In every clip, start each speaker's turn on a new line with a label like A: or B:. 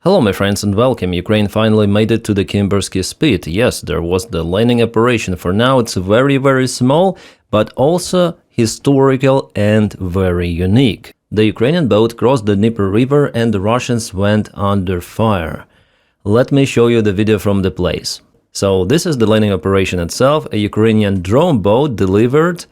A: Hello my friends and welcome. Ukraine finally made it to the Kimburski spit. Yes, there was the landing operation. For now it's very small, but also historical and very unique. The Ukrainian boat crossed the Dnieper River and the Russians went under fire. Let me show you the video from the place. So this is the landing operation itself. A Ukrainian drone boat delivered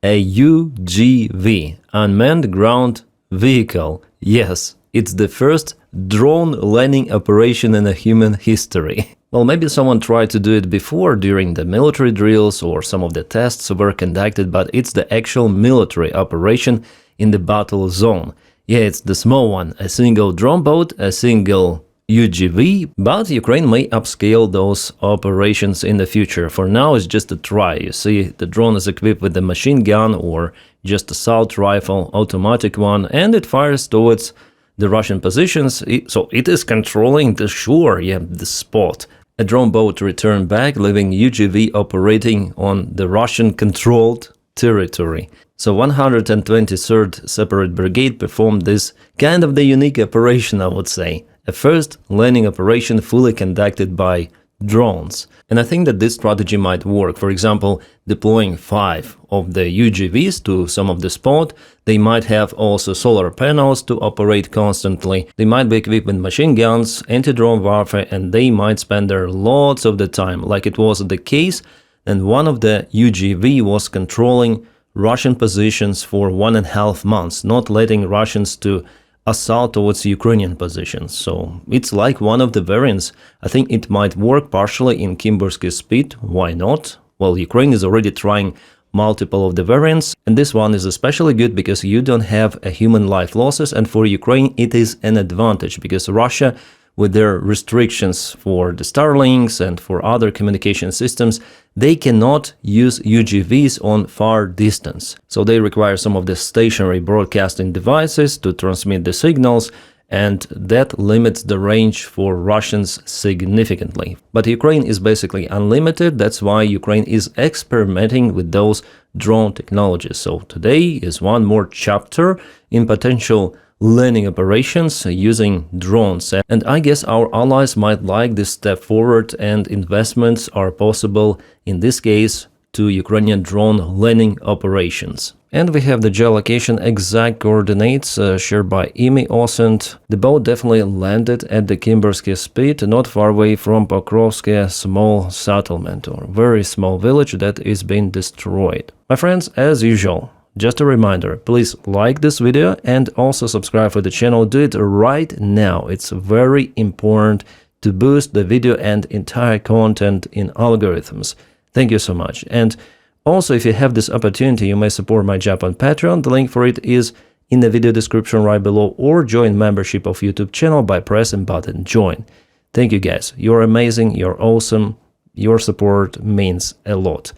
A: a UGV, unmanned ground vehicle. Yes, it's the first drone landing operation in a human history. Well, maybe someone tried to do it before during the military drills or some of the tests were conducted, but it's the actual military operation in the battle zone. Yeah, it's the small one, a single drone boat, a single UGV, but Ukraine may upscale those operations in the future. For now, it's just a try. You see, the drone is equipped with a machine gun or just assault rifle, automatic one, and it fires towards the Russian positions, so it is controlling the shore, the spot. A drone boat returned back, leaving UGV operating on the Russian-controlled territory. So 123rd Separate Brigade performed this kind of the unique operation, I would say. A first landing operation fully conducted by drones. And I think that this strategy might work. For example, deploying 5 of the UGVs to some of the spot. They might have also solar panels to operate constantly. They might be equipped with machine guns, anti-drone warfare, and they might spend there lots of the time, like it was the case. And one of the UGV was controlling Russian positions for 1.5 months, not letting Russians to assault towards Ukrainian positions. So it's like one of the variants. I think it might work partially in Kimburski spit. Why not? Well, Ukraine is already trying multiple of the variants, and this one is especially good because you don't have a human life losses, and for Ukraine it is an advantage because Russia, with their restrictions for the Starlinks and for other communication systems, they cannot use UGVs on far distance. So they require some of the stationary broadcasting devices to transmit the signals, and that limits the range for Russians significantly. But Ukraine is basically unlimited. That's why Ukraine is experimenting with those drone technologies. So today is one more chapter in potential landing operations using drones, and I guess our allies might like this step forward, and investments are possible in this case to Ukrainian drone landing operations. And we have the geolocation exact coordinates shared by IMI OSINT. The boat definitely landed at the Kimburski spit, not far away from Pokrovsky, small settlement or very small village that is being destroyed. My friends, as usual, just a reminder, please like this video and also subscribe for the channel. Do it right now. It's very important to boost the video and entire content in algorithms. Thank you so much. And also, if you have this opportunity, you may support my job on Patreon. The link for it is in the video description right below, or join membership of YouTube channel by pressing button join. Thank you guys. You're amazing. You're awesome. Your support means a lot.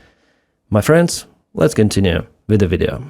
A: My friends, let's continue with the video.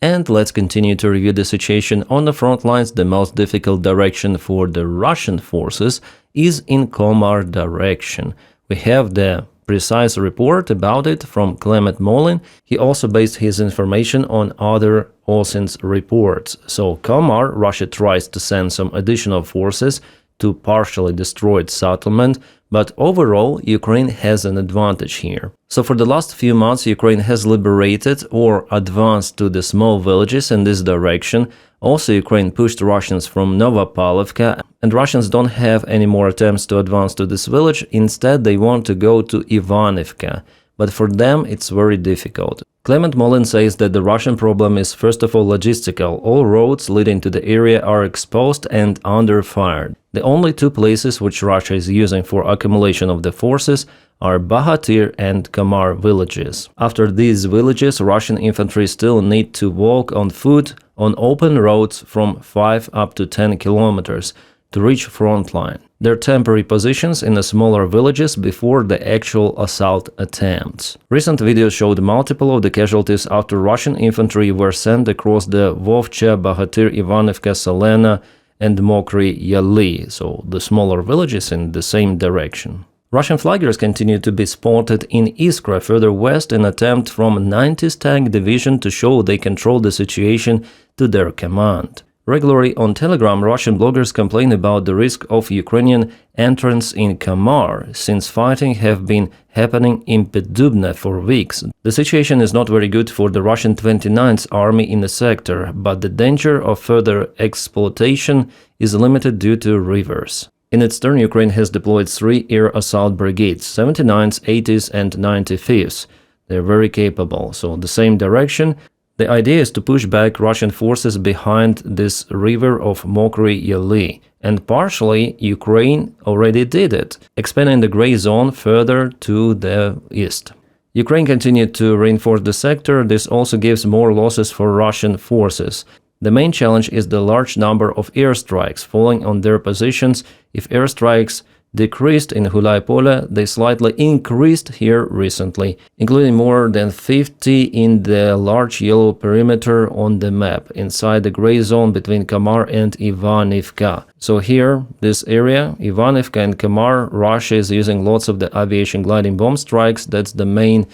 A: And let's continue to review the situation on the front lines. The most difficult direction for the Russian forces is in Komar direction. We have the precise report about it from Clement Molin. He also based his information on other OSINT's reports. So Komar, Russia tries to send some additional forces to partially destroyed settlement, but overall Ukraine has an advantage here. So for the last few months Ukraine has liberated or advanced to the small villages in this direction. Also Ukraine pushed Russians from Novopavlovka, and Russians don't have any more attempts to advance to this village. Instead they want to go to Ivanivka, but for them it's very difficult. Clement Molin says that the Russian problem is first of all logistical. All roads leading to the area are exposed and under fire. The only 2 places which Russia is using for accumulation of the forces are Bahatir and Komar villages. After these villages, Russian infantry still need to walk on foot on open roads from 5 up to 10 kilometers to reach Frontline. Their temporary positions in the smaller villages before the actual assault attempts. Recent videos showed multiple of the casualties after Russian infantry were sent across the Vovcha, Bahatir, Ivanivka, Selena and Mokry Yali, so the smaller villages in the same direction. Russian flaggers continue to be spotted in Iskra further west in an attempt from 90th Tank Division to show they control the situation to their command. Regularly on Telegram, Russian bloggers complain about the risk of Ukrainian entrance in Kamar, since fighting have been happening in Bedubna for weeks. The situation is not very good for the Russian 29th Army in the sector, but the danger of further exploitation is limited due to rivers. In its turn, Ukraine has deployed 3 air assault brigades, 79th, 80th and 95th. They're very capable, so the same direction. The idea is to push back Russian forces behind this river of Mokry Yeli, and partially Ukraine already did it, expanding the gray zone further to the east. Ukraine continued to reinforce the sector. This also gives more losses for Russian forces. The main challenge is the large number of airstrikes falling on their positions. If airstrikes decreased in Hulaypole, they slightly increased here recently, including more than 50 in the large yellow perimeter on the map, inside the gray zone between Kamar and Ivanivka. So here, this area, Ivanivka and Kamar, Russia is using lots of the aviation gliding bomb strikes. That's the main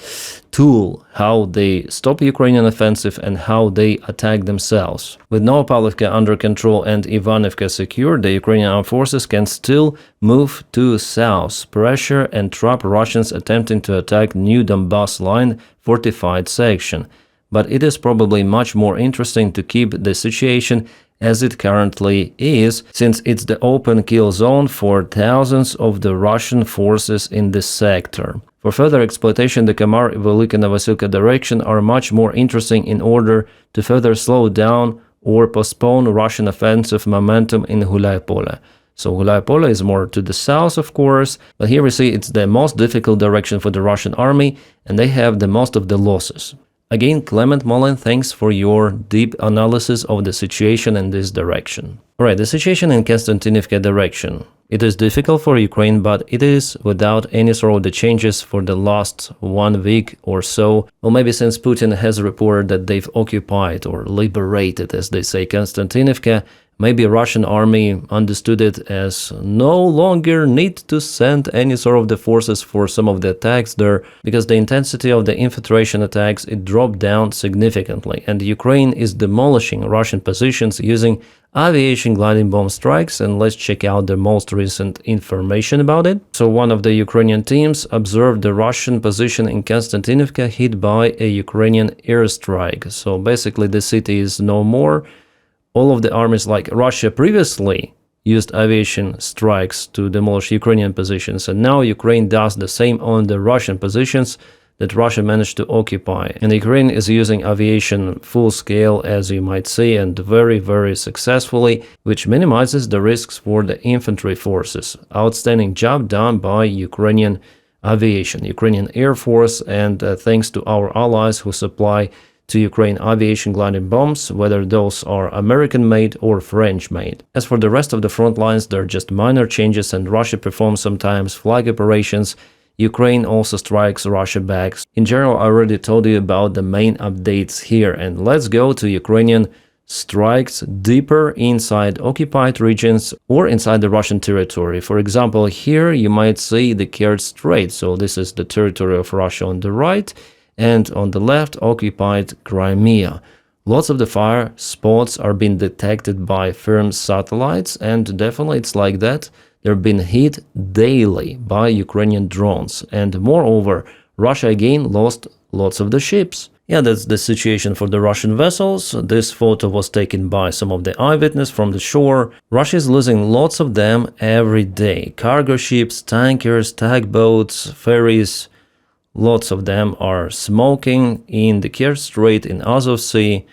A: tool, how they stop Ukrainian offensive and how they attack themselves. With Novopavlovka under control and Ivanivka secure, the Ukrainian armed forces can still move to south, pressure and trap Russians attempting to attack New Donbass Line fortified section. But it is probably much more interesting to keep the situation as it currently is, since it's the open kill zone for thousands of the Russian forces in this sector. For further exploitation, the Kamar-Velika-Novosilka direction are much more interesting in order to further slow down or postpone Russian offensive momentum in Hulaypole. So Hulaypole is more to the south, of course, but here we see it's the most difficult direction for the Russian army, and they have the most of the losses. Again, Clement Molin, thanks for your deep analysis of the situation in this direction. Alright, the situation in Konstantinivka direction. It is difficult for Ukraine, but it is without any sort of the changes for the last 1 week or so. Well, maybe since Putin has reported that they've occupied or liberated, as they say, Konstantinivka, maybe Russian army understood it as no longer need to send any sort of the forces for some of the attacks there, because the intensity of the infiltration attacks, it dropped down significantly, and Ukraine is demolishing Russian positions using aviation gliding bomb strikes. And let's check out the most recent information about it. So one of the Ukrainian teams observed the Russian position in Konstantinivka hit by a Ukrainian airstrike. So basically the city is no more. All of the armies, like Russia previously used aviation strikes to demolish Ukrainian positions, and now Ukraine does the same on the Russian positions that Russia managed to occupy. And Ukraine is using aviation full scale, as you might see, and very, very successfully, which minimizes the risks for the infantry forces. Outstanding job done by Ukrainian aviation, Ukrainian Air Force, and thanks to our allies who supply to Ukraine aviation gliding bombs, whether those are American-made or French-made. As for the rest of the front lines, there are just minor changes, and Russia performs sometimes flag operations. Ukraine also strikes Russia back. In general, I already told you about the main updates here, and let's go to Ukrainian strikes deeper inside occupied regions or inside the Russian territory. For example, here you might see the Kerch Strait, so this is the territory of Russia on the right, and on the left, occupied Crimea. Lots of the fire spots are being detected by firm satellites, and definitely it's like that. They're being hit daily by Ukrainian drones, and moreover, Russia again lost lots of the ships. Yeah, that's the situation for the Russian vessels. This photo was taken by some of the eyewitnesses from the shore. Russia is losing lots of them every day. Cargo ships, tankers, tugboats, ferries. Lots of them are smoking in the Kerch Strait, in Azov Sea.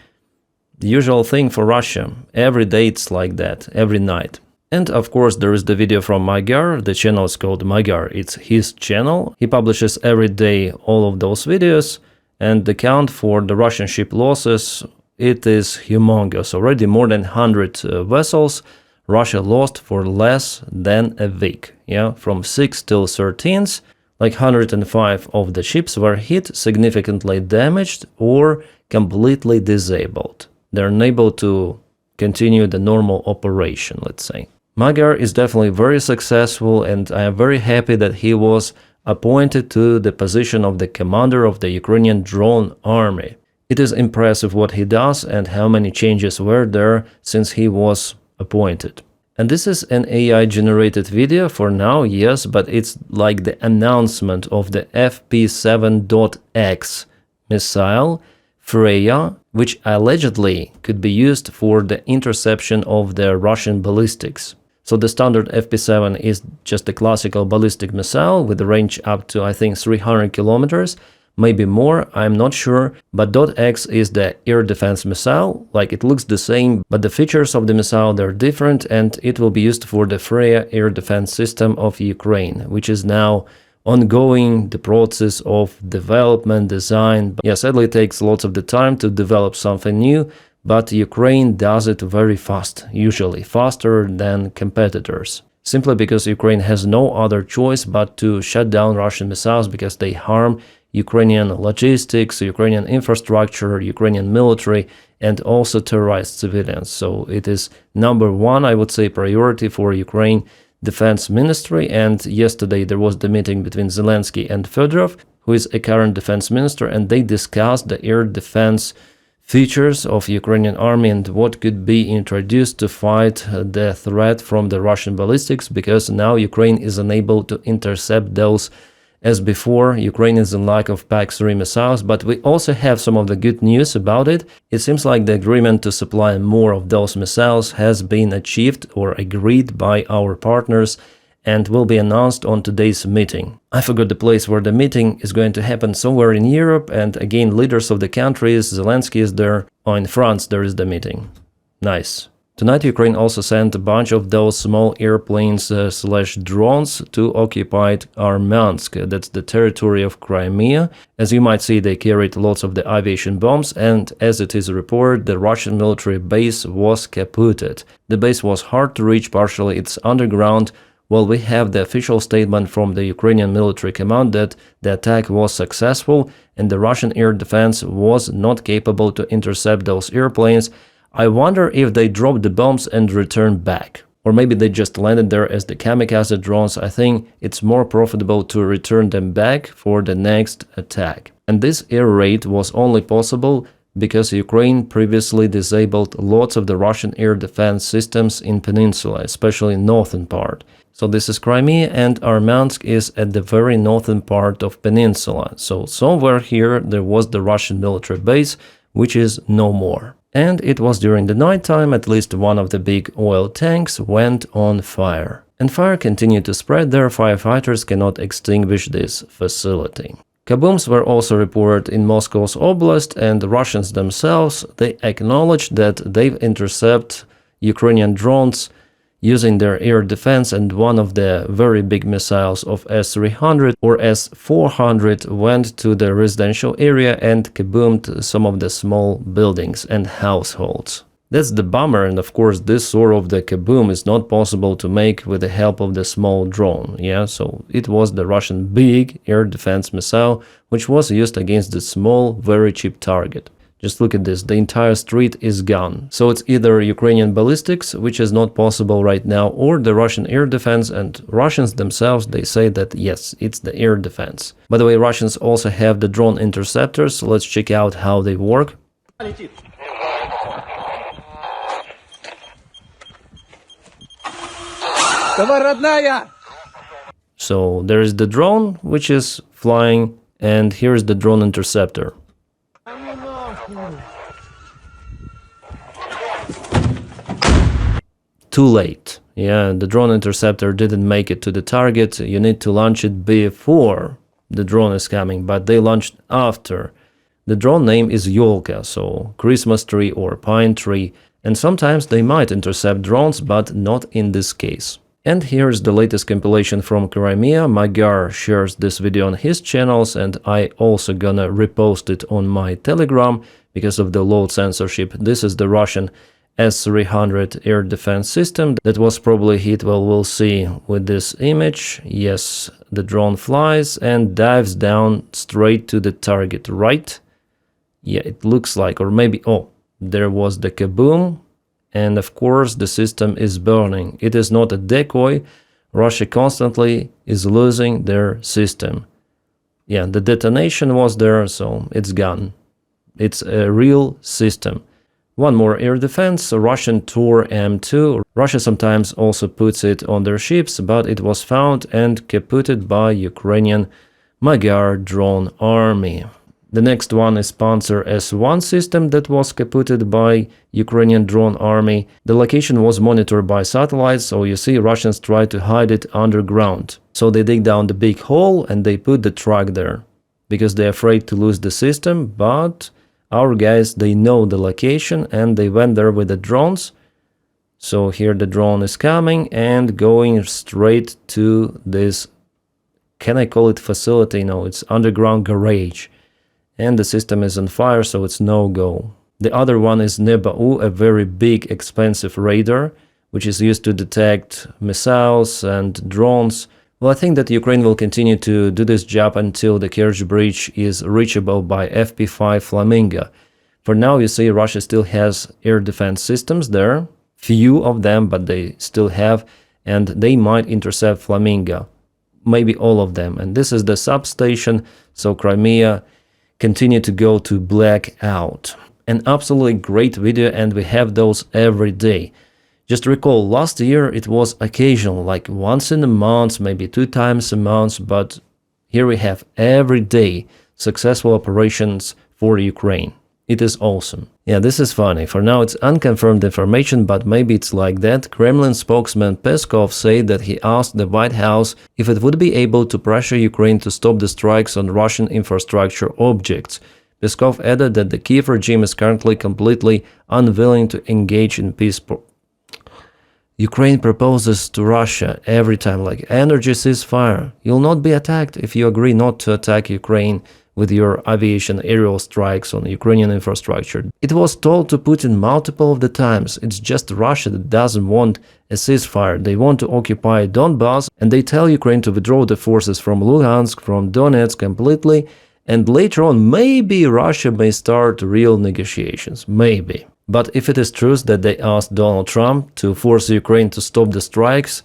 A: The usual thing for Russia. Every day it's like that, every night. And of course there is the video from Magyar. The channel is called Magyar. It's his channel. He publishes every day all of those videos. And the count for the Russian ship losses, it is humongous. Already more than 100 vessels Russia lost for less than a week. Yeah, from 6 till 13th. Like 105 of the ships were hit, significantly damaged, or completely disabled. They're unable to continue the normal operation, let's say. Magyar is definitely very successful, and I am very happy that he was appointed to the position of the commander of the Ukrainian drone army. It is impressive what he does and how many changes were there since he was appointed. And this is an AI-generated video for now, yes, but it's like the announcement of the FP7.X missile, Freya, which allegedly could be used for the interception of the Russian ballistics. So the standard FP7 is just a classical ballistic missile with a range up to, I think, 300 kilometers. Maybe more, I'm not sure, but .X is the air defense missile, like it looks the same, but the features of the missile they're different, and it will be used for the Freya air defense system of Ukraine, which is now ongoing, the process of development, design. But yeah, sadly it takes lots of the time to develop something new, but Ukraine does it very fast, usually faster than competitors. Simply because Ukraine has no other choice but to shut down Russian missiles because they harm Ukrainian logistics, Ukrainian infrastructure, Ukrainian military, and also terrorize civilians. So it is number one, I would say, priority for Ukraine Defense Ministry. And yesterday there was the meeting between Zelensky and Fedorov, who is a current defense minister, and they discussed the air defense features of Ukrainian army and what could be introduced to fight the threat from the Russian ballistics, because now Ukraine is unable to intercept those. As before, Ukraine is in lack of PAC-3 missiles, but we also have some of the good news about it. It seems like the agreement to supply more of those missiles has been achieved or agreed by our partners and will be announced on today's meeting. I forgot the place where the meeting is going to happen, somewhere in Europe, and again, leaders of the countries, Zelensky is there. Oh, in France there is the meeting. Nice. Tonight Ukraine also sent a bunch of those small airplanes slash drones to occupied Armyansk, that's the territory of Crimea. As you might see, they carried lots of the aviation bombs, and as it is reported, the Russian military base was kaputted. The base was hard to reach, partially it's underground. Well, we have the official statement from the Ukrainian military command that the attack was successful and the Russian air defense was not capable to intercept those airplanes. I wonder if they dropped the bombs and returned back. Or maybe they just landed there as the kamikaze drones. I think it's more profitable to return them back for the next attack. And this air raid was only possible because Ukraine previously disabled lots of the Russian air defense systems in peninsula, especially northern part. So this is Crimea, and Armyansk is at the very northern part of peninsula. So somewhere here there was the Russian military base, which is no more. And it was during the nighttime, at least one of the big oil tanks went on fire. And fire continued to spread there, firefighters cannot extinguish this facility. Kabooms were also reported in Moscow's oblast, and the Russians themselves, they acknowledged that they've intercepted Ukrainian drones using their air defense, and one of the very big missiles of S-300 or S-400 went to the residential area and kaboomed some of the small buildings and households. That's the bummer, and of course this sort of the kaboom is not possible to make with the help of the small drone, yeah, so it was the Russian big air defense missile which was used against the small, very cheap target. Just look at this, the entire street is gone. So it's either Ukrainian ballistics, which is not possible right now, or the Russian air defense, and Russians themselves, they say that yes, it's the air defense. By the way, Russians also have the drone interceptors, so let's check out how they work. So there is the drone, which is flying, and here is the drone interceptor. Too late. Yeah, the drone interceptor didn't make it to the target. You need to launch it before the drone is coming, but they launched after. The drone name is Yolka, so Christmas tree or pine tree, and sometimes they might intercept drones, but not in this case. And here's the latest compilation from Crimea. Magyar shares this video on his channels, and I also gonna repost it on my Telegram because of the load censorship. This is the Russian S-300 air defense system that was probably hit. Well, we'll see with this image. Yes, the drone flies and dives down straight to the target, right? Yeah, it looks like, or maybe, oh, there was the kaboom. And of course, the system is burning. It is not a decoy. Russia constantly is losing their system. Yeah, the detonation was there, so it's gone. It's a real system. One more air defense, Russian Tor M2. Russia sometimes also puts it on their ships, but it was found and kaputted by Ukrainian Magyar drone army. The next one is Panzer S1 system that was kaputted by Ukrainian drone army. The location was monitored by satellites, so you see Russians try to hide it underground. So they dig down the big hole and they put the truck there because they're afraid to lose the system, but our guys, they know the location and they went there with the drones. So here the drone is coming and going straight to this, can I call it facility? No, it's underground garage. And the system is on fire, so it's no-go. The other one is Neba'u, a very big, expensive radar, which is used to detect missiles and drones. Well, I think that Ukraine will continue to do this job until the Kerch Bridge is reachable by FP5 Flamingo. For now, you see Russia still has air defense systems there, few of them, but they still have, and they might intercept Flamingo, maybe all of them. And this is the substation, so Crimea continue to go to blackout. An absolutely great video, and we have those every day. Just recall, last year it was occasional, like once in a month, maybe 2 times a month, but here we have every day successful operations for Ukraine. It is awesome. Yeah, this is funny. For now it's unconfirmed information, but maybe it's like that. Kremlin spokesman Peskov said that he asked the White House if it would be able to pressure Ukraine to stop the strikes on Russian infrastructure objects. Peskov added that the Kiev regime is currently completely unwilling to engage in peace. Ukraine proposes to Russia every time, like, energy ceasefire. You'll not be attacked if you agree not to attack Ukraine with your aviation aerial strikes on Ukrainian infrastructure. It was told to Putin multiple of the times. It's just Russia that doesn't want a ceasefire. They want to occupy Donbass, and they tell Ukraine to withdraw the forces from Luhansk, from Donetsk completely, and later on maybe Russia may start real negotiations. Maybe. But if it is true that they asked Donald Trump to force Ukraine to stop the strikes,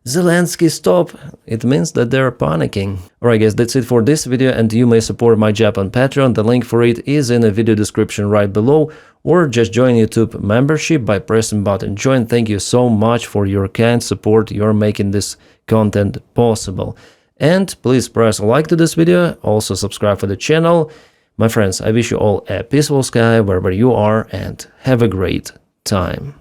A: Zelensky stop, it means that they're panicking. Alright guys, that's it for this video, and you may support my job on Patreon. The link for it is in the video description right below, or just join YouTube membership by pressing button join. Thank you so much for your kind support. You're making this content possible. And please press like to this video, also subscribe for the channel. My friends, I wish you all a peaceful sky wherever you are, and have a great time.